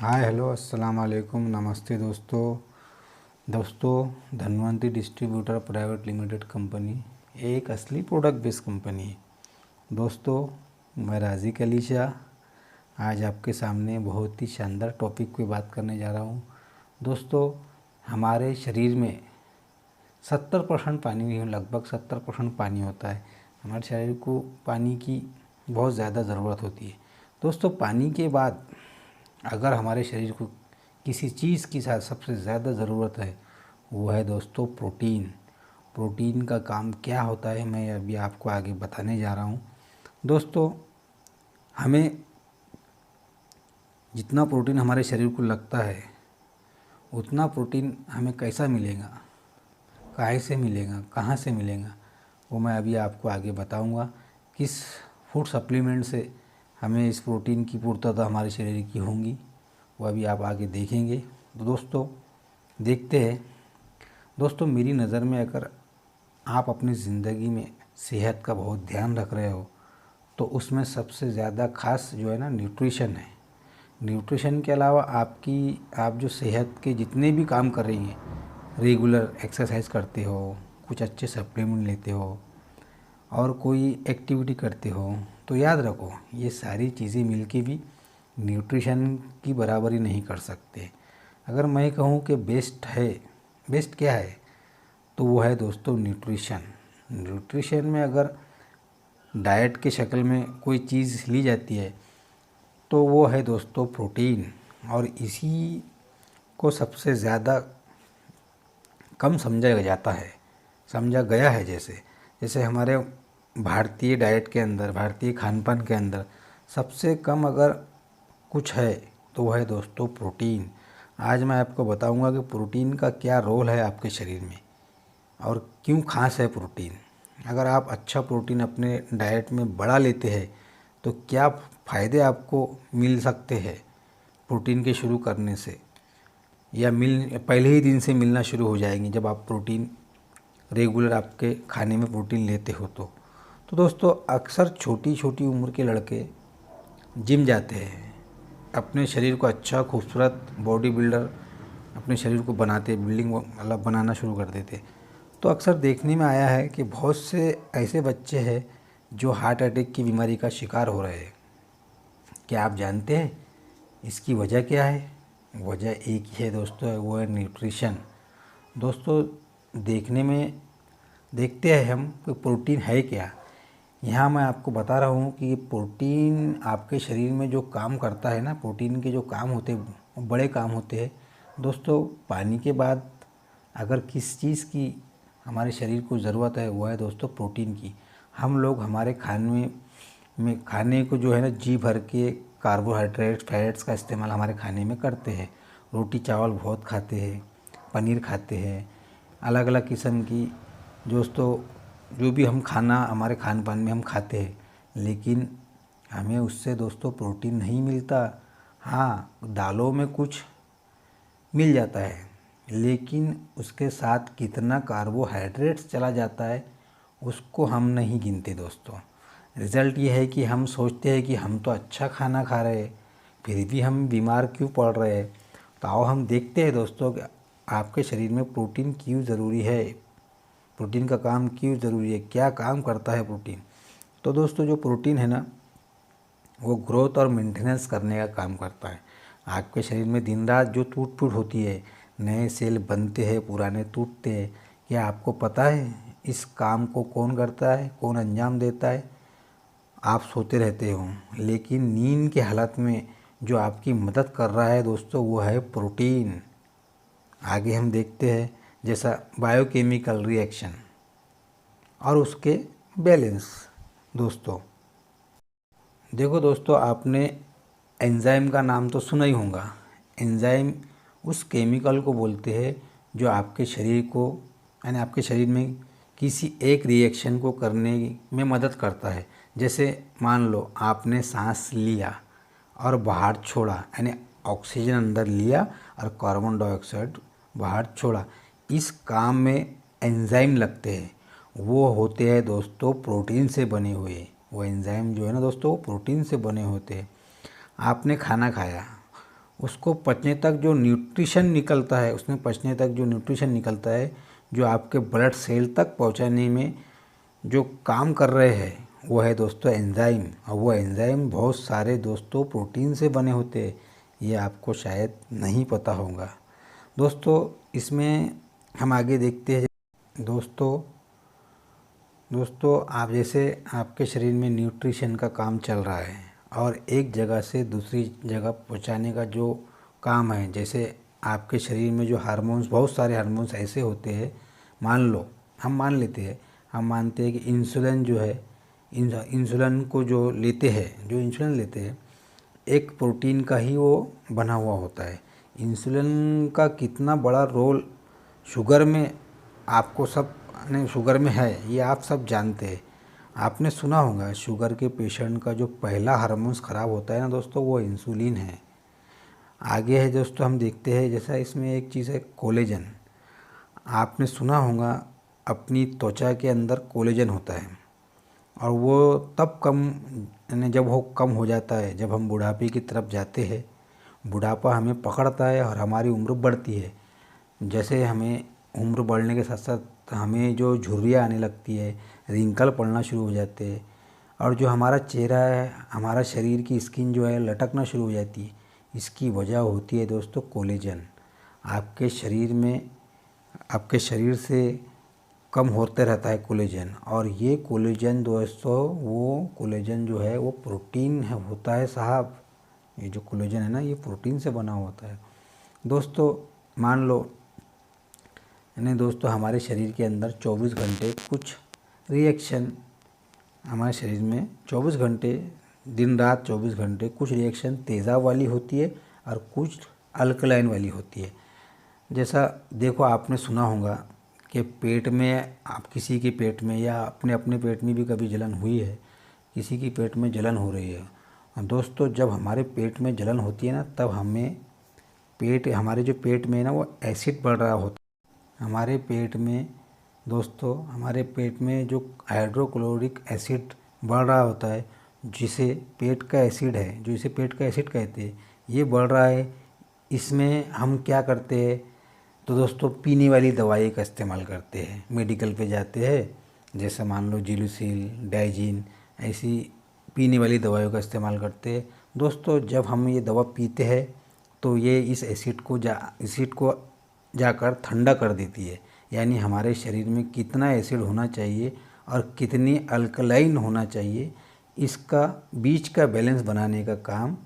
Hi hello अस्सलाम वालेकुम नमस्ते दोस्तों Dhanvantari distributor private limited company एक असली प्रोडक्ट बेस्ड कंपनी है। दोस्तों मैं राज़ी अली शाह आज आपके सामने बहुत ही शानदार टॉपिक पे बात करने जा रहा हूँ। दोस्तों हमारे शरीर में 70% पानी, लगभग 70% पानी होता है। हमारे शरीर को पानी की बहुत ज़्यादा ज़रूरत होती है। दोस्तों पानी के बाद अगर हमारे शरीर को किसी चीज़ की सबसे ज़्यादा ज़रूरत है वो है दोस्तों प्रोटीन। प्रोटीन का काम क्या होता है मैं अभी आपको आगे बताने जा रहा हूँ। दोस्तों हमें जितना प्रोटीन हमारे शरीर को लगता है उतना प्रोटीन हमें कैसा मिलेगा, काहे से मिलेगा, कहाँ से मिलेगा, वो मैं अभी आपको आगे बताऊँगा। किस फूड सप्लीमेंट से हमें इस प्रोटीन की पूर्तता हमारे शरीर की होंगी वो अभी आप आगे देखेंगे। तो दोस्तों देखते हैं। दोस्तों मेरी नज़र में अगर आप अपनी ज़िंदगी में सेहत का बहुत ध्यान रख रहे हो तो उसमें सबसे ज़्यादा खास जो है ना न्यूट्रिशन है। न्यूट्रिशन के अलावा आप जो सेहत के जितने भी काम कर रही हैं, रेगुलर एक्सरसाइज करते हो, कुछ अच्छे सप्लीमेंट लेते हो और कोई एक्टिविटी करते हो, तो याद रखो ये सारी चीज़ें मिलके भी न्यूट्रिशन की बराबरी नहीं कर सकते। अगर मैं कहूँ कि बेस्ट क्या है तो वो है दोस्तों न्यूट्रिशन। न्यूट्रिशन में अगर डाइट के शक्ल में कोई चीज़ ली जाती है तो वो है दोस्तों प्रोटीन, और इसी को सबसे ज़्यादा कम समझा गया है। जैसे हमारे भारतीय डाइट के अंदर, भारतीय खान पान के अंदर सबसे कम अगर कुछ है तो वह है दोस्तों प्रोटीन। आज मैं आपको बताऊंगा कि प्रोटीन का क्या रोल है आपके शरीर में और क्यों खास है प्रोटीन। अगर आप अच्छा प्रोटीन अपने डाइट में बढ़ा लेते हैं तो क्या फ़ायदे आपको मिल सकते हैं प्रोटीन के शुरू करने से, या पहले ही दिन से मिलना शुरू हो जाएंगे जब आप प्रोटीन रेगुलर आपके खाने में प्रोटीन लेते हो तो दोस्तों अक्सर छोटी छोटी उम्र के लड़के जिम जाते हैं, अपने शरीर को अच्छा खूबसूरत बॉडी बिल्डर अपने शरीर को बनाते, बिल्डिंग मतलब बनाना शुरू कर देते। तो अक्सर देखने में आया है कि बहुत से ऐसे बच्चे हैं जो हार्ट अटैक की बीमारी का शिकार हो रहे हैं। क्या आप जानते हैं इसकी वजह क्या है? वजह एक ही है दोस्तों, वो है न्यूट्रिशन। दोस्तों देखते हैं हम कि प्रोटीन है क्या। यहाँ मैं आपको बता रहा हूँ कि प्रोटीन आपके शरीर में जो काम करता है ना, प्रोटीन के जो काम होते हैं वो बड़े काम होते हैं। दोस्तों पानी के बाद अगर किस चीज़ की हमारे शरीर को ज़रूरत है वो है दोस्तों प्रोटीन की। हम लोग हमारे खाने को जो है ना जी भर के कार्बोहाइड्रेट फैट्स का इस्तेमाल हमारे खाने में करते हैं। रोटी चावल बहुत खाते हैं, पनीर खाते हैं, अलग अलग किस्म की दोस्तों जो भी हम खाना हमारे खान पान में हम खाते हैं, लेकिन हमें उससे दोस्तों प्रोटीन नहीं मिलता। हाँ दालों में कुछ मिल जाता है, लेकिन उसके साथ कितना कार्बोहाइड्रेट्स चला जाता है उसको हम नहीं गिनते दोस्तों। रिज़ल्ट ये है कि हम सोचते हैं कि हम तो अच्छा खाना खा रहे हैं फिर भी हम बीमार क्यों पड़ रहे हैं। तो आओ हम देखते हैं दोस्तों कि आपके शरीर में प्रोटीन क्यों ज़रूरी है, प्रोटीन का काम क्यों ज़रूरी है, क्या काम करता है प्रोटीन। तो दोस्तों जो प्रोटीन है ना वो ग्रोथ और मेंटेनेंस करने का काम करता है। आपके शरीर में दिन रात जो टूट फूट होती है, नए सेल बनते हैं, पुराने टूटते हैं, क्या आपको पता है इस काम को कौन करता है, कौन अंजाम देता है? आप सोते रहते हो, लेकिन नींद के हालत में जो आपकी मदद कर रहा है दोस्तों वो है प्रोटीन। आगे हम देखते हैं जैसा बायोकेमिकल रिएक्शन और उसके बैलेंस। दोस्तों देखो दोस्तों आपने एंजाइम का नाम तो सुना ही होगा। एंजाइम उस केमिकल को बोलते हैं जो आपके शरीर को यानी आपके शरीर में किसी एक रिएक्शन को करने में मदद करता है। जैसे मान लो आपने सांस लिया और बाहर छोड़ा, यानी ऑक्सीजन अंदर लिया और कार्बन डाइऑक्साइड बाहर छोड़ा, इस काम में एंजाइम लगते हैं। वो होते हैं दोस्तों प्रोटीन से बने हुए। वो एंजाइम जो है ना दोस्तों प्रोटीन से बने होते हैं। आपने खाना खाया, उसको पचने तक जो न्यूट्रिशन निकलता है, उसमें पचने तक जो न्यूट्रिशन निकलता है, जो आपके ब्लड सेल तक पहुंचाने में जो काम कर रहे हैं, वो है दोस्तों एंजाइम। और वो एंजाइम बहुत सारे दोस्तों प्रोटीन से बने होते हैं, ये आपको शायद नहीं पता होगा दोस्तों। इसमें हम आगे देखते हैं दोस्तों आप जैसे आपके शरीर में न्यूट्रिशन का काम चल रहा है और एक जगह से दूसरी जगह पहुंचाने का जो काम है, जैसे आपके शरीर में जो हार्मोन्स, बहुत सारे हार्मोन्स ऐसे होते हैं, मान लो हम मानते हैं कि इंसुलिन जो है, इंसुलिन को जो इंसुलिन लेते हैं एक प्रोटीन का ही वो बना हुआ होता है। इंसुलिन का कितना बड़ा रोल शुगर में, आपको सब नहीं शुगर में है, ये आप सब जानते हैं। आपने सुना होगा शुगर के पेशेंट का जो पहला हार्मोन्स ख़राब होता है ना दोस्तों, वो इंसुलिन है। आगे है दोस्तों, हम देखते हैं जैसा इसमें एक चीज़ है कोलेजन। आपने सुना होगा अपनी त्वचा के अंदर कोलेजन होता है और वो तब कम, यानी जब वो कम हो जाता है, जब हम बुढ़ापे की तरफ जाते हैं, बुढ़ापा हमें पकड़ता है और हमारी उम्र बढ़ती है। जैसे हमें उम्र बढ़ने के साथ साथ हमें जो झुर्रियाँ आने लगती है, रिंकल पड़ना शुरू हो जाते हैं और जो हमारा चेहरा है, हमारा शरीर की स्किन जो है लटकना शुरू हो जाती है। इसकी वजह होती है दोस्तों कोलेजन। आपके शरीर से कम होते रहता है कोलेजन, और ये कोलेजन दोस्तों, वो कोलेजन जो है वो प्रोटीन है होता है साहब। ये जो कोलेजन है ना, ये प्रोटीन से बना होता है दोस्तों। मान लो यानी दोस्तों हमारे शरीर के अंदर 24 घंटे कुछ रिएक्शन, हमारे शरीर में 24 घंटे, दिन रात 24 घंटे कुछ रिएक्शन तेज़ाब वाली होती है और कुछ अल्कलाइन वाली होती है। जैसा देखो, आपने सुना होगा कि पेट में, आप किसी के पेट में या अपने अपने पेट में भी कभी जलन हुई है, किसी की पेट में जलन हो रही है। और दोस्तों जब हमारे पेट में जलन होती है ना, तब हमारे जो पेट में है ना, वो एसिड बढ़ रहा होता है। हमारे पेट में जो हाइड्रोक्लोरिक एसिड बढ़ रहा होता है, जिसे पेट का एसिड है, जो इसे पेट का एसिड कहते हैं, ये बढ़ रहा है। इसमें हम क्या करते हैं, तो दोस्तों पीने वाली दवाई का इस्तेमाल करते हैं। मेडिकल पे जाते हैं, जैसे मान लो जिलूसिल, डाइजीन, ऐसी पीने वाली दवाइयों का इस्तेमाल करते हैं दोस्तों। जब हम ये दवा पीते हैं तो ये इस एसिड को जाकर ठंडा कर देती है। यानी हमारे शरीर में कितना एसिड होना चाहिए और कितनी अल्कलाइन होना चाहिए, इसका बीच का बैलेंस बनाने का काम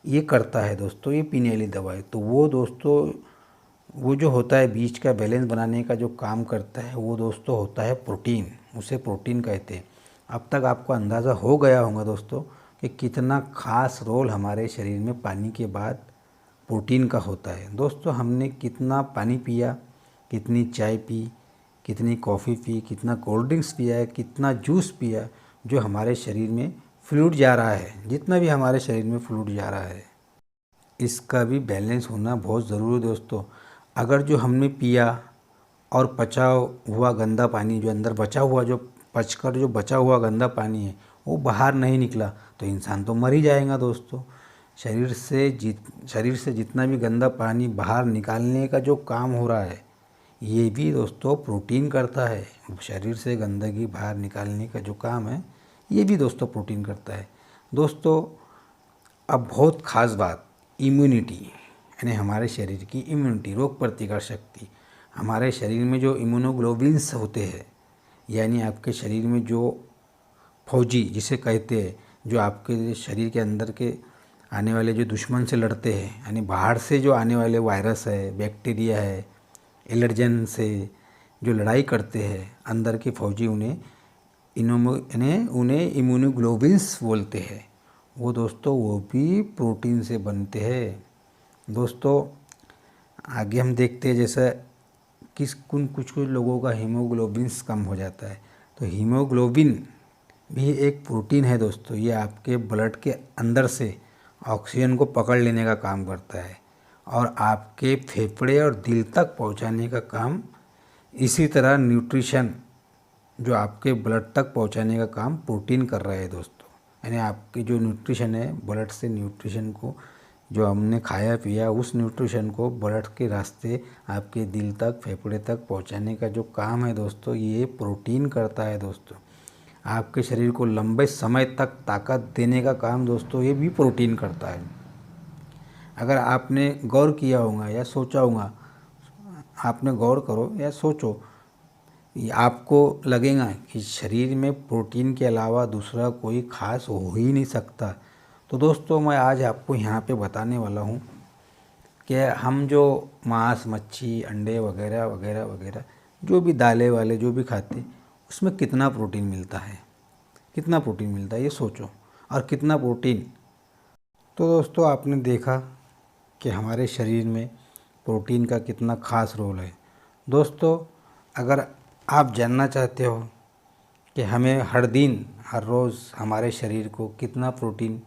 ये करता है दोस्तों, ये पीने वाली दवाई। तो वो दोस्तों, वो जो होता है बीच का बैलेंस बनाने का जो काम करता है, वो दोस्तों होता है प्रोटीन, उसे प्रोटीन कहते हैं। अब तक आपको अंदाज़ा हो गया होगा दोस्तों कि कितना ख़ास रोल हमारे शरीर में पानी के बाद प्रोटीन का होता है। दोस्तों हमने कितना पानी पिया, कितनी चाय पी, कितनी कॉफ़ी पी, कितना कोल्ड ड्रिंक्स पिया है, कितना जूस पिया, जो हमारे शरीर में फ्लूइड जा रहा है, जितना भी हमारे शरीर में फ्लूइड जा रहा है, इसका भी बैलेंस होना बहुत ज़रूरी है दोस्तों। अगर जो हमने पिया और पचा हुआ गंदा पानी, जो अंदर बचा हुआ, जो पचकर जो बचा हुआ गंदा पानी है, वो बाहर नहीं निकला, तो इंसान तो मर ही जाएगा दोस्तों। शरीर से जितना भी गंदा पानी बाहर निकालने का जो काम हो रहा है, ये भी दोस्तों प्रोटीन करता है। शरीर से गंदगी बाहर निकालने का जो काम है, ये भी दोस्तों प्रोटीन करता है दोस्तों। अब बहुत ख़ास बात, इम्यूनिटी, यानी हमारे शरीर की इम्यूनिटी, रोग प्रतिकार शक्ति। हमारे शरीर में जो इम्यूनोग्लोबिन्स होते हैं, यानी आपके शरीर में जो फौजी जिसे कहते हैं, जो आपके शरीर के अंदर के आने वाले जो दुश्मन से लड़ते हैं, यानी बाहर से जो आने वाले वायरस है, बैक्टीरिया है, एलर्जन से जो लड़ाई करते हैं, अंदर के फौजी उन्हें इम्यूनोग्लोबिन्स बोलते हैं। वो दोस्तों वो भी प्रोटीन से बनते हैं दोस्तों। आगे हम देखते हैं जैसा कुछ लोगों का हीमोग्लोबिन्स कम हो जाता है, तो हीमोग्लोबिन भी एक प्रोटीन है दोस्तों। ये आपके ब्लड के अंदर से ऑक्सीजन को पकड़ लेने का काम करता है और आपके फेफड़े और दिल तक पहुंचाने का काम, इसी तरह न्यूट्रिशन जो आपके ब्लड तक पहुंचाने का काम प्रोटीन कर रहा है दोस्तों। यानी आपकी जो न्यूट्रिशन है, ब्लड से न्यूट्रिशन को जो हमने खाया पिया उस न्यूट्रिशन को ब्लड के रास्ते आपके दिल तक, फेफड़े तक पहुंचाने का जो काम है दोस्तों, ये प्रोटीन करता है दोस्तों। आपके शरीर को लंबे समय तक ताकत देने का काम दोस्तों ये भी प्रोटीन करता है। अगर आपने गौर किया होगा या सोचा होगा, आपने गौर करो या सोचो, आपको लगेगा कि शरीर में प्रोटीन के अलावा दूसरा कोई खास हो ही नहीं सकता। तो दोस्तों मैं आज आपको यहाँ पे बताने वाला हूँ कि हम जो मांस, मच्छी, अंडे वगैरह वगैरह वगैरह जो भी दालें वाले जो भी खाते, उसमें कितना प्रोटीन मिलता है, कितना प्रोटीन मिलता है ये सोचो। और कितना प्रोटीन, तो दोस्तों आपने देखा कि हमारे शरीर में प्रोटीन का कितना ख़ास रोल है। दोस्तों अगर आप जानना चाहते हो कि हमें हर दिन, हर रोज़ हमारे शरीर को कितना प्रोटीन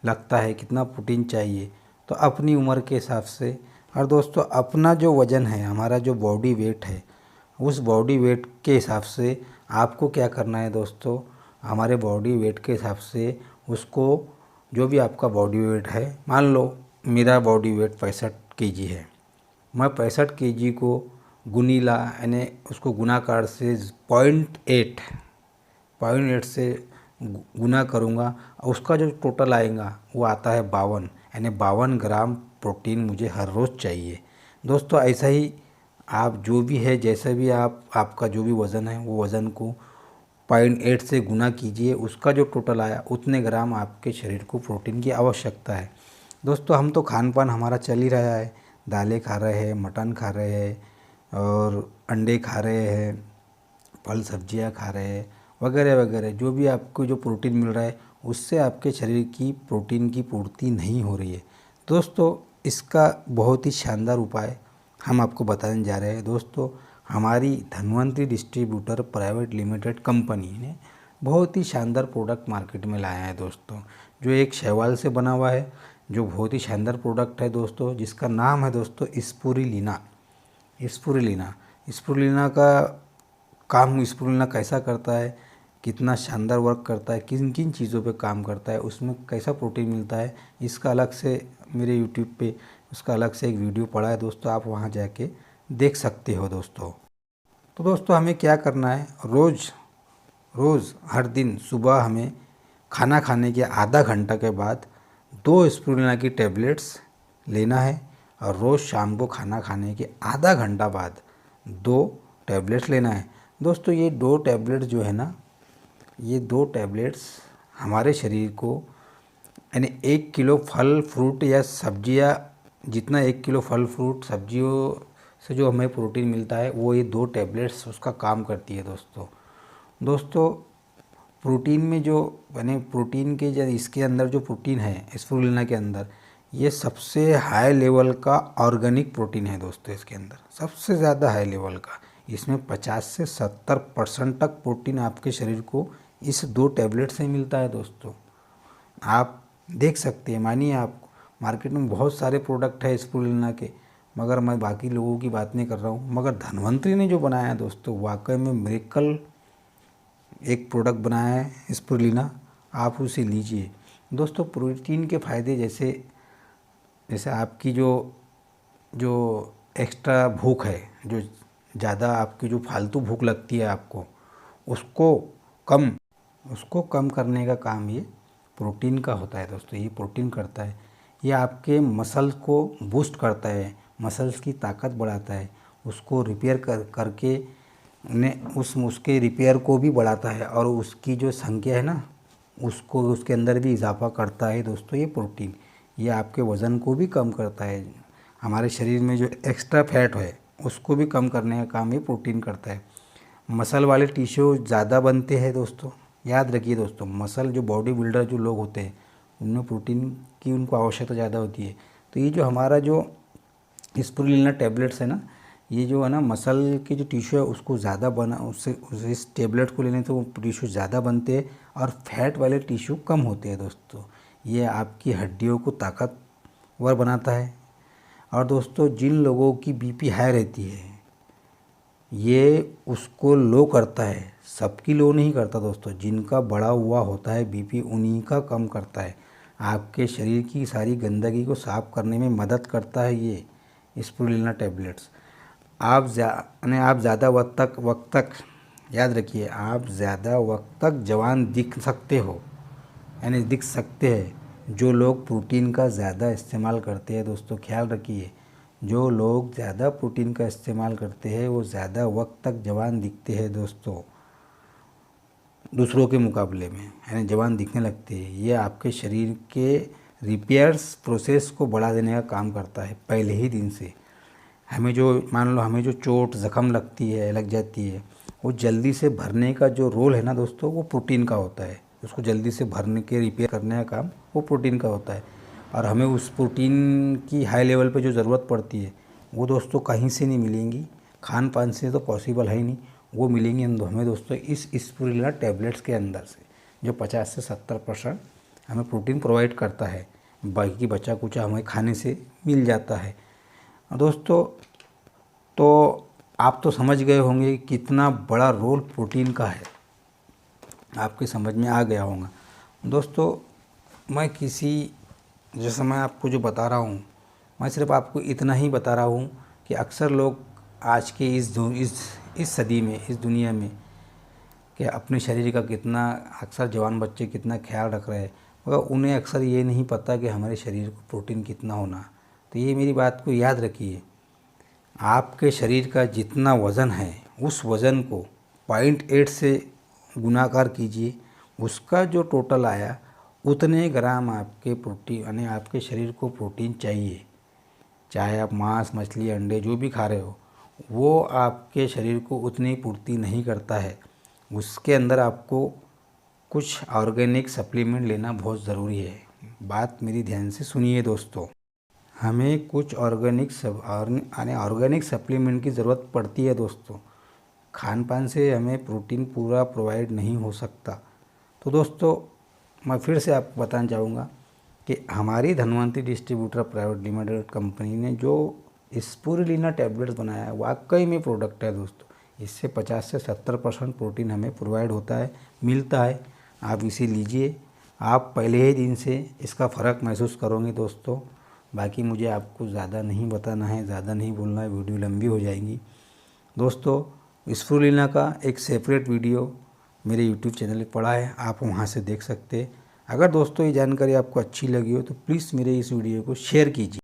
लगता है, कितना प्रोटीन चाहिए, तो अपनी उम्र के हिसाब से और दोस्तों अपना जो वज़न है, हमारा जो बॉडी वेट है, उस बॉडी वेट के हिसाब से आपको क्या करना है दोस्तों, हमारे बॉडी वेट के हिसाब से उसको, जो भी आपका बॉडी वेट है, मान लो मेरा बॉडी वेट 65 केजी है, मैं 65 केजी को गुनीला यानी उसको गुणाकार से 0.8 से गुना करूँगा, और उसका जो टोटल आएगा वो आता है 52, यानी 52 ग्राम प्रोटीन मुझे हर रोज़ चाहिए। दोस्तों ऐसा ही आप जो भी है, जैसा भी आपका जो भी वज़न है, वो वज़न को 0.8 से गुना कीजिए, उसका जो टोटल आया उतने ग्राम आपके शरीर को प्रोटीन की आवश्यकता है। दोस्तों हम तो खान पान हमारा चल ही रहा है, दालें खा रहे हैं, मटन खा रहे हैं और अंडे खा रहे हैं, फल सब्जियां खा रहे हैं वगैरह वगैरह, जो भी आपको जो प्रोटीन मिल रहा है उससे आपके शरीर की प्रोटीन की पूर्ति नहीं हो रही है। दोस्तों इसका बहुत ही शानदार उपाय हम आपको बताने जा रहे हैं। दोस्तों हमारी Dhanvantari distributor private limited company ने बहुत ही शानदार प्रोडक्ट मार्केट में लाया है दोस्तों, जो एक शैवाल से बना हुआ है, जो बहुत ही शानदार प्रोडक्ट है दोस्तों, जिसका नाम है दोस्तों स्पुरुलिना। स्पुरुलिना का काम, स्पुरुलिना कैसा करता है, कितना शानदार वर्क करता है, किन किन चीज़ों पे काम करता है, उसमें कैसा प्रोटीन मिलता है, इसका अलग से मेरे यूट्यूब पे उसका अलग से एक वीडियो पड़ा है दोस्तों, आप वहाँ जाके देख सकते हो दोस्तों। तो दोस्तों हमें क्या करना है, रोज़ हर दिन सुबह हमें खाना खाने के आधा घंटा के बाद 2 स्पुरुलिना की टैबलेट्स लेना है, और रोज़ शाम को खाना खाने के आधा घंटा बाद 2 टैबलेट्स लेना है। दोस्तों ये 2 टैबलेट्स जो है ना, ये 2 टैबलेट्स हमारे शरीर को, यानी 1 किलो फल फ्रूट या सब्जियां, जितना 1 किलो फल फ्रूट सब्जियों से जो हमें प्रोटीन मिलता है, वो ये 2 टैबलेट्स उसका काम करती है दोस्तों प्रोटीन में जो, यानी प्रोटीन के जो इसके अंदर जो प्रोटीन है स्पुरुलिना के अंदर, ये सबसे हाई लेवल का ऑर्गेनिक प्रोटीन है दोस्तों। इसके अंदर सबसे ज़्यादा हाई लेवल का, इसमें 50 से 70% तक प्रोटीन आपके शरीर को इस 2 टैबलेट से मिलता है दोस्तों। आप देख सकते हैं, मानिए आप मार्केट में बहुत सारे प्रोडक्ट है स्पुरुलिना के, मगर मैं बाकी लोगों की बात नहीं कर रहा हूँ, मगर धन्वंतरी ने जो बनाया है दोस्तों, वाकई में मिरेकल एक प्रोडक्ट बनाया है स्पुरुलिना, आप उसे लीजिए दोस्तों। प्रोटीन के फ़ायदे जैसे आपकी जो एक्स्ट्रा भूख है, जो ज़्यादा आपकी जो फालतू भूख लगती है आपको, उसको कम करने का काम ये प्रोटीन का होता है दोस्तों। ये प्रोटीन करता है, ये आपके मसल्स को बूस्ट करता है, मसल्स की ताकत बढ़ाता है, उसको रिपेयर करके उसके रिपेयर को भी बढ़ाता है, और उसकी जो संख्या है ना, उसको उसके अंदर भी इजाफा करता है दोस्तों ये प्रोटीन। ये आपके वज़न को भी कम करता है, हमारे शरीर में जो एक्स्ट्रा फैट है उसको भी कम करने का काम ये प्रोटीन करता है। मसल वाले टिश्यू ज़्यादा बनते हैं दोस्तों, याद रखिए दोस्तों, मसल जो बॉडी बिल्डर जो लोग होते हैं उनमें प्रोटीन की उनको आवश्यकता ज़्यादा होती है। तो ये जो हमारा जो स्पुरुलिना टैबलेट्स है ना, ये जो है ना मसल के जो टिश्यू है उसको ज़्यादा बना, उससे इस टैबलेट को लेने से वो टिश्यू ज़्यादा बनते हैं और फैट वाले टिश्यू कम होते हैं दोस्तों। ये आपकी हड्डियों को ताकतवर बनाता है। और दोस्तों जिन लोगों की बीपी हाई रहती है, ये उसको लो करता है, सबकी लो नहीं करता दोस्तों, जिनका बढ़ा हुआ होता है बीपी उन्हीं का कम करता है। आपके शरीर की सारी गंदगी को साफ़ करने में मदद करता है ये स्पिरुलिना टैबलेट्स। आप ज़्यादा वक्त तक याद रखिए, आप ज़्यादा वक्त तक जवान दिख सकते हो, यानी दिख सकते हैं जो लोग प्रोटीन का ज़्यादा इस्तेमाल करते हैं। दोस्तों ख्याल रखिए, जो लोग ज़्यादा प्रोटीन का इस्तेमाल करते हैं वो ज़्यादा वक्त तक जवान दिखते हैं दोस्तों, दूसरों के मुकाबले में, यानी जवान दिखने लगते हैं। ये आपके शरीर के रिपेयर्स प्रोसेस को बढ़ा देने का काम करता है पहले ही दिन से। हमें जो चोट ज़ख़म लग जाती है, वो जल्दी से भरने का जो रोल है ना दोस्तों, वो प्रोटीन का होता है। उसको जल्दी से भरने के रिपेयर करने का काम वो प्रोटीन का होता है। और हमें उस प्रोटीन की हाई लेवल पे जो ज़रूरत पड़ती है वो दोस्तों कहीं से नहीं मिलेंगी, खान पान से तो पॉसिबल है ही नहीं। वो मिलेंगी हमें दोस्तों इस स्पिरुलिना टैबलेट्स के अंदर से, जो 50 से 70% हमें प्रोटीन प्रोवाइड करता है। बाकी बचा कुचा हमें खाने से मिल जाता है दोस्तों। तो आप तो समझ गए होंगे कितना बड़ा रोल प्रोटीन का है, आपके समझ में आ गया होगा दोस्तों। जैसे मैं आपको जो बता रहा हूँ, मैं सिर्फ आपको इतना ही बता रहा हूँ कि अक्सर लोग आज के इस सदी में, इस दुनिया में, कि अपने शरीर का कितना, अक्सर जवान बच्चे कितना ख्याल रख रहे हैं, मगर उन्हें अक्सर ये नहीं पता कि हमारे शरीर को प्रोटीन कितना होना। तो ये मेरी बात को याद रखिए, आपके शरीर का जितना वज़न है उस वज़न को 0.8 से गुणाकार कीजिए, उसका जो टोटल आया उतने ग्राम आपके प्रोटीन, यानी आपके शरीर को प्रोटीन चाहिए। चाहे आप मांस, मछली, अंडे जो भी खा रहे हो, वो आपके शरीर को उतनी पूर्ति नहीं करता है। उसके अंदर आपको कुछ ऑर्गेनिक सप्लीमेंट लेना बहुत ज़रूरी है। बात मेरी ध्यान से सुनिए दोस्तों, हमें कुछ ऑर्गेनिक सप्लीमेंट की ज़रूरत पड़ती है दोस्तों। खान पान से हमें प्रोटीन पूरा प्रोवाइड नहीं हो सकता। तो दोस्तों मैं फिर से आपको बताना चाहूँगा कि हमारी Dhanvantari distributor private limited company ने जो स्पिरुलिना टैबलेट्स बनाया है, वाकई में प्रोडक्ट है दोस्तों। इससे 50 से 70% प्रोटीन हमें प्रोवाइड होता है, मिलता है। आप इसे लीजिए, आप पहले ही दिन से इसका फ़र्क महसूस करोगे दोस्तों। बाकी मुझे आपको ज़्यादा नहीं बताना है, ज़्यादा नहीं बोलना है, वीडियो लंबी हो जाएगी दोस्तों। स्पिरुलिना का एक सेपरेट वीडियो मेरे यूट्यूब चैनल पर पड़ा है, आप वहां से देख सकते हैं। अगर दोस्तों ये जानकारी आपको अच्छी लगी हो तो प्लीज़ मेरे इस वीडियो को शेयर कीजिए।